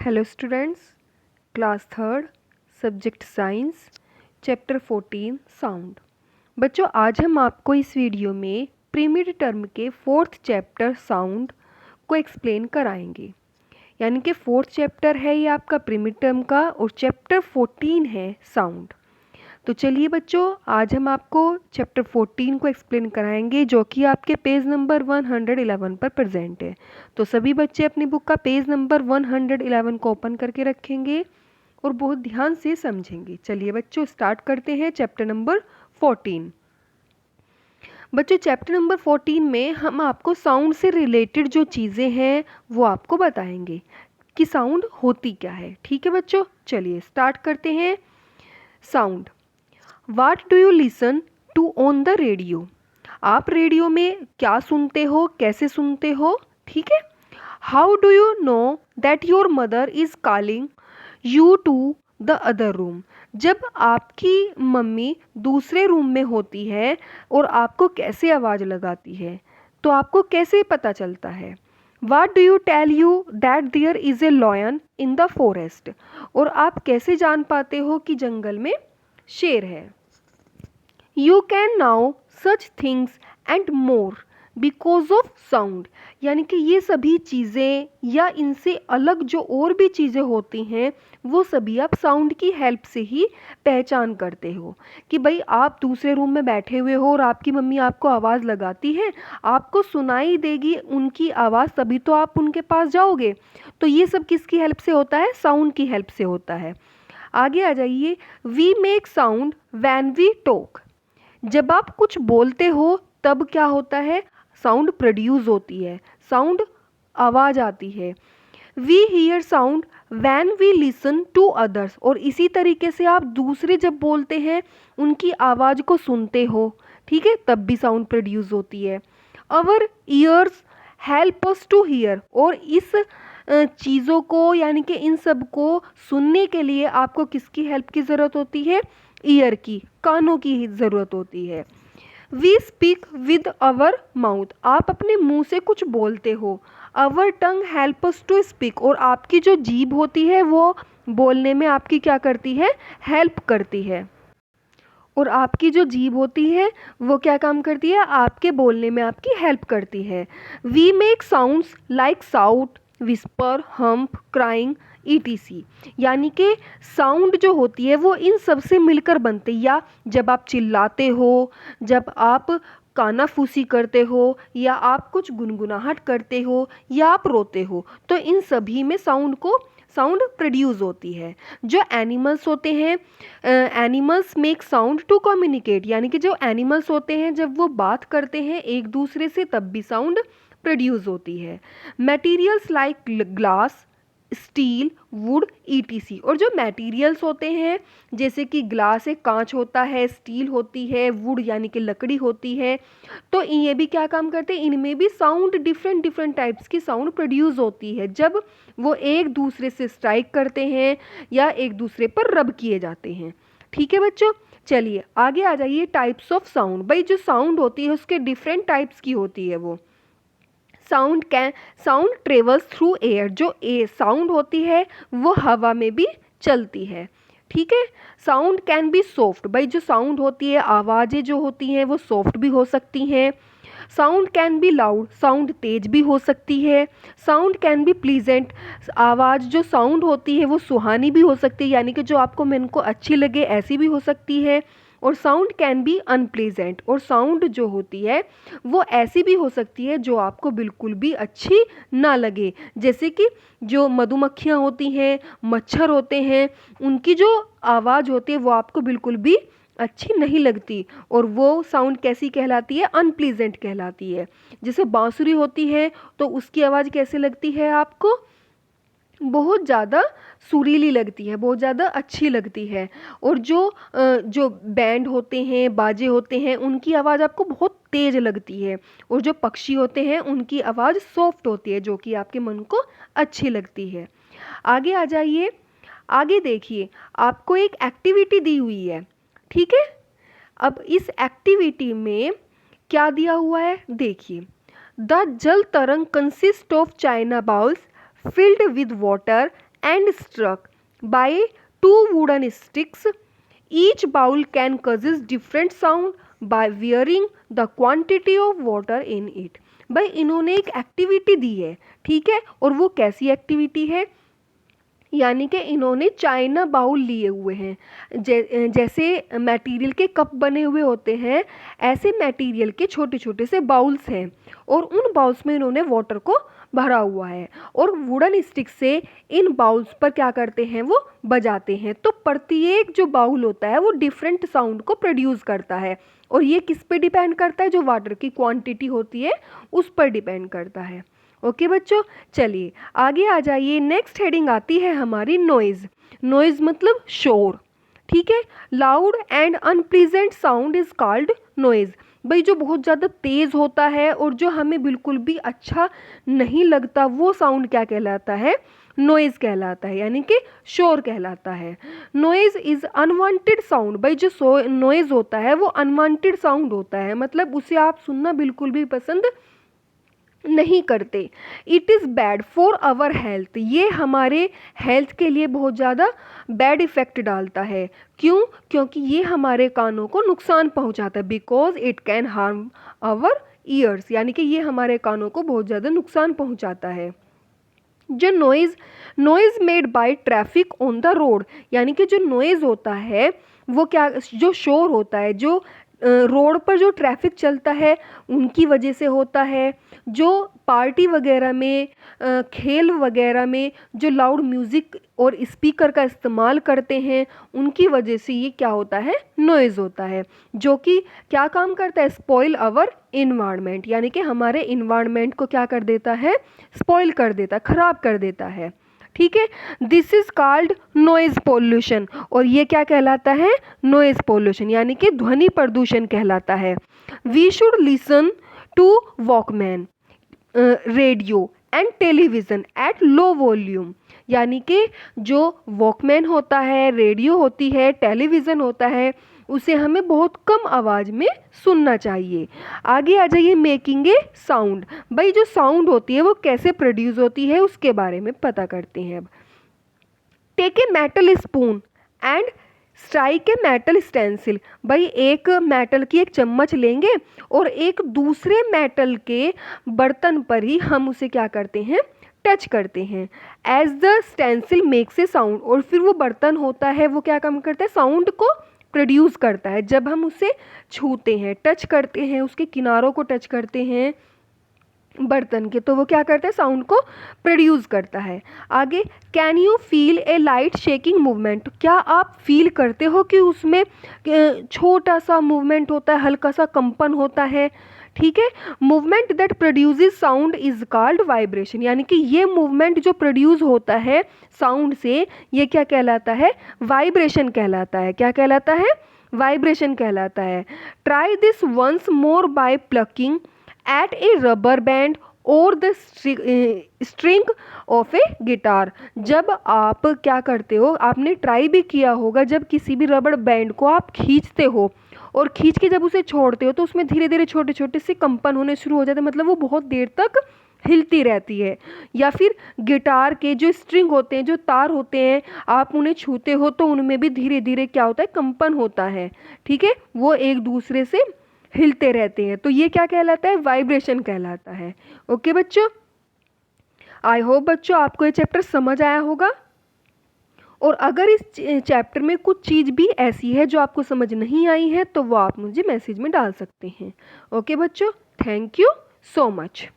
Hello students, class third, subject science, chapter 14 sound. बच्चों, आज हम आपको इस वीडियो में प्री टर्म के फोर्थ चैप्टर साउंड को एक्सप्लेन कराएंगे। यानी कि फोर्थ चैप्टर है ये आपका प्री टर्म का और चैप्टर 14 है साउंड। तो चलिए बच्चों, आज हम आपको चैप्टर 14 को एक्सप्लेन कराएंगे, जो कि आपके पेज नंबर 111 पर प्रेजेंट है। तो सभी बच्चे अपनी बुक का पेज नंबर 111 को ओपन करके रखेंगे और बहुत ध्यान से समझेंगे। चलिए बच्चों, स्टार्ट करते हैं चैप्टर नंबर 14। बच्चों, चैप्टर नंबर 14 में हम आपको साउंड से रिलेटेड जो चीज़ें हैं वो आपको बताएंगे कि साउंड होती क्या है। ठीक है बच्चों, चलिए स्टार्ट करते हैं। Sound. What do you listen to on the radio? आप रेडियो में क्या सुनते हो, कैसे सुनते हो? ठीक है। How do you know that your mother is calling you to the other room? जब आपकी मम्मी दूसरे रूम में होती है और आपको कैसे आवाज़ लगाती है, तो आपको कैसे पता चलता है? What do you tell you that there is a lion in the forest? और आप कैसे जान पाते हो कि जंगल में शेर है? You can now such things and more because of sound. यानी कि ये सभी चीज़ें या इनसे अलग जो और भी चीज़ें होती हैं वो सभी आप साउंड की हेल्प से ही पहचान करते हो। कि भाई आप दूसरे रूम में बैठे हुए हो और आपकी मम्मी आपको आवाज़ लगाती है, आपको सुनाई देगी उनकी आवाज़, तभी तो आप उनके पास जाओगे। तो ये सब किसकी हेल्प से होता है? साउंड की हेल्प से होता है। आगे आ जाइए। We make sound when we talk. जब आप कुछ बोलते हो तब क्या होता है? साउंड प्रोड्यूस होती है, साउंड आवाज़ आती है। We hear sound when we listen to others. और इसी तरीके से आप दूसरे जब बोलते हैं उनकी आवाज़ को सुनते हो, ठीक है, तब भी साउंड प्रोड्यूस होती है। Our ears help us to hear. और इस चीज़ों को यानी कि इन सब को सुनने के लिए आपको किसकी हेल्प की ज़रूरत होती है? ईयर की, कानों की ही ज़रूरत होती है। We speak with our mouth. आप अपने मुंह से कुछ बोलते हो। Our tongue help us to speak. और आपकी जो जीभ होती है वो बोलने में आपकी क्या करती है? हेल्प करती है। और आपकी जो जीभ होती है वो क्या काम करती है? आपके बोलने में आपकी हेल्प करती है। We make sounds like shout, whisper, hum, crying, ETC. यानी कि साउंड जो होती है वो इन सब से मिलकर बनती है। या जब आप चिल्लाते हो, जब आप कानाफूसी करते हो, या आप कुछ गुनगुनाहट करते हो, या आप रोते हो, तो इन सभी में साउंड प्रोड्यूस होती है। जो एनिमल्स होते हैं, animals make sound to communicate. यानी कि जो एनिमल्स होते हैं जब वो बात करते हैं एक दूसरे से तब भी साउंड प्रोड्यूस होती है। Materials like glass, steel, would, etc. और जो मटेरियल्स होते हैं जैसे कि ग्लास है, कांच होता है, स्टील होती है, वुड यानी कि लकड़ी होती है, तो ये भी क्या काम करते हैं? इनमें भी साउंड डिफरेंट डिफरेंट टाइप्स की साउंड प्रोड्यूस होती है जब वो एक दूसरे से स्ट्राइक करते हैं या एक दूसरे पर रब किए जाते हैं। ठीक है बच्चों, चलिए आगे आ जाइए। Types of sound. भाई जो साउंड होती है उसके डिफरेंट टाइप्स की होती है वो। Sound travels through air. जो साउंड होती है वो हवा में भी चलती है। ठीक है। Sound can B soft. भाई जो साउंड होती है, आवाज़ें जो होती हैं वो सॉफ्ट भी हो सकती हैं। Sound can be loud. Sound तेज भी हो सकती है। Sound can be pleasant. आवाज़ जो साउंड होती है वो सुहानी भी हो सकती है, यानी कि जो आपको मन को अच्छी लगे ऐसी भी हो सकती है। और साउंड कैन बी अनप्लीजेंट। और साउंड जो होती है वो ऐसी भी हो सकती है जो आपको बिल्कुल भी अच्छी ना लगे। जैसे कि जो मधुमक्खियाँ होती हैं, मच्छर होते हैं, उनकी जो आवाज़ होती है वो आपको बिल्कुल भी अच्छी नहीं लगती, और वो साउंड कैसी कहलाती है? अनप्लीजेंट कहलाती है। जैसे बांसुरी होती है तो उसकी आवाज़ कैसे लगती है आपको? बहुत ज़्यादा सुरीली लगती है, बहुत ज़्यादा अच्छी लगती है। और जो बैंड होते हैं, बाजे होते हैं, उनकी आवाज़ आपको बहुत तेज़ लगती है। और जो पक्षी होते हैं उनकी आवाज़ सॉफ्ट होती है जो कि आपके मन को अच्छी लगती है। आगे आ जाइए। आगे देखिए, आपको एक एक्टिविटी दी हुई है, ठीक है। अब इस एक्टिविटी में क्या दिया हुआ है देखिए। द जल तरंग consist of China bowls filled with water and struck by two wooden sticks. Each bowl can causes different sound by varying the quantity of water in it. भाई इन्होंने एक एक्टिविटी दी है, ठीक है, और वो कैसी एक्टिविटी है, यानी कि इन्होंने चाइना बाउल लिए हुए हैं। जैसे मटेरियल के कप बने हुए होते हैं, ऐसे मटेरियल के छोटे छोटे से बाउल्स हैं, और उन बाउल्स में इन्होंने वाटर को भरा हुआ है, और वुडन स्टिक से इन बाउल्स पर क्या करते हैं, वो बजाते हैं। तो प्रत्येक जो बाउल होता है वो डिफरेंट साउंड को प्रोड्यूस करता है, और ये किस पे डिपेंड करता है, जो वाटर की क्वांटिटी होती है उस पर डिपेंड करता है। ओके बच्चों, चलिए आगे आ जाइए। नेक्स्ट हेडिंग आती है हमारी नॉइज़। नॉइज़ मतलब शोर, ठीक है। Loud and unpleasant sound is called noise. भाई जो बहुत ज़्यादा तेज़ होता है और जो हमें बिल्कुल भी अच्छा नहीं लगता, वो साउंड क्या कहलाता है, नॉइज़ कहलाता है, यानी कि शोर कहलाता है। Noise is unwanted sound. भाई जो नॉइज़ होता है वो अनवांटेड साउंड होता है, मतलब उसे आप सुनना बिल्कुल भी पसंद नहीं करते। It is bad for our health. ये हमारे हेल्थ के लिए बहुत ज़्यादा बैड इफ़ेक्ट डालता है। क्यों? क्योंकि ये हमारे कानों को नुकसान पहुंचाता है। Because it can harm our ears, यानी कि ये हमारे कानों को बहुत ज़्यादा नुकसान पहुंचाता है। जो noise made by traffic on the road, यानी कि जो नॉइज़ होता है वो क्या, जो शोर होता है जो रोड पर जो ट्रैफिक चलता है उनकी वजह से होता है। जो पार्टी वगैरह में, खेल वगैरह में जो लाउड म्यूज़िक और स्पीकर का इस्तेमाल करते हैं उनकी वजह से ये क्या होता है, नॉइज़ होता है, जो कि क्या काम करता है, स्पॉइल आवर इन्वायरमेंट, यानी कि हमारे इन्वायरमेंट को क्या कर देता है, स्पॉइल कर देता है, ख़राब कर देता है, ठीक है। This is called noise pollution, और ये क्या कहलाता है, नॉइज़ पोल्यूशन, यानी कि ध्वनि प्रदूषण कहलाता है। We should listen to Walkman, radio and television at low volume, यानी कि जो वॉकमैन होता है, रेडियो होती है, टेलीविज़न होता है, उसे हमें बहुत कम आवाज़ में सुनना चाहिए। आगे आ जाइए, मेकिंग ए साउंड। भाई जो साउंड होती है वो कैसे प्रोड्यूस होती है उसके बारे में पता करते हैं अब। Take a metal spoon and strike a metal stencil. भाई एक मेटल की एक चम्मच लेंगे और एक दूसरे मेटल के बर्तन पर ही हम उसे क्या करते हैं, टच करते हैं। As the stencil makes a sound, और फिर वो बर्तन होता है वो क्या काम करता है, साउंड को प्रोड्यूस करता है। जब हम उसे छूते हैं, टच करते हैं, उसके किनारों को टच करते हैं बर्तन के, तो वो क्या करता है, साउंड को प्रोड्यूस करता है। आगे, can you feel a light shaking movement. क्या आप फील करते हो कि उसमें छोटा सा मूवमेंट होता है, हल्का सा कंपन होता है, ठीक है। Movement that produces sound is called vibration, यानी कि ये मूवमेंट जो प्रोड्यूस होता है साउंड से, ये क्या कहलाता है, वाइब्रेशन कहलाता है। क्या कहलाता है, वाइब्रेशन कहलाता है। Try this once more by plucking at a rubber band और the string of a guitar. जब आप क्या करते हो, आपने ट्राई भी किया होगा, जब किसी भी रबर बैंड को आप खींचते हो और खींच के जब उसे छोड़ते हो तो उसमें धीरे धीरे छोटे छोटे से कंपन होने शुरू हो जाते हैं, मतलब वो बहुत देर तक हिलती रहती है। या फिर गिटार के जो स्ट्रिंग होते हैं, जो तार होते हैं, आप उन्हें छूते हो तो उनमें भी धीरे धीरे क्या होता है, कंपन होता है, ठीक है, वो एक दूसरे से हिलते रहते हैं। तो ये क्या कहलाता है, वाइब्रेशन कहलाता है। ओके बच्चों, आई होप बच्चों आपको ये चैप्टर समझ आया होगा। और अगर इस चैप्टर में कुछ चीज़ भी ऐसी है जो आपको समझ नहीं आई है तो वो आप मुझे मैसेज में डाल सकते हैं। ओके बच्चों, थैंक यू सो मच।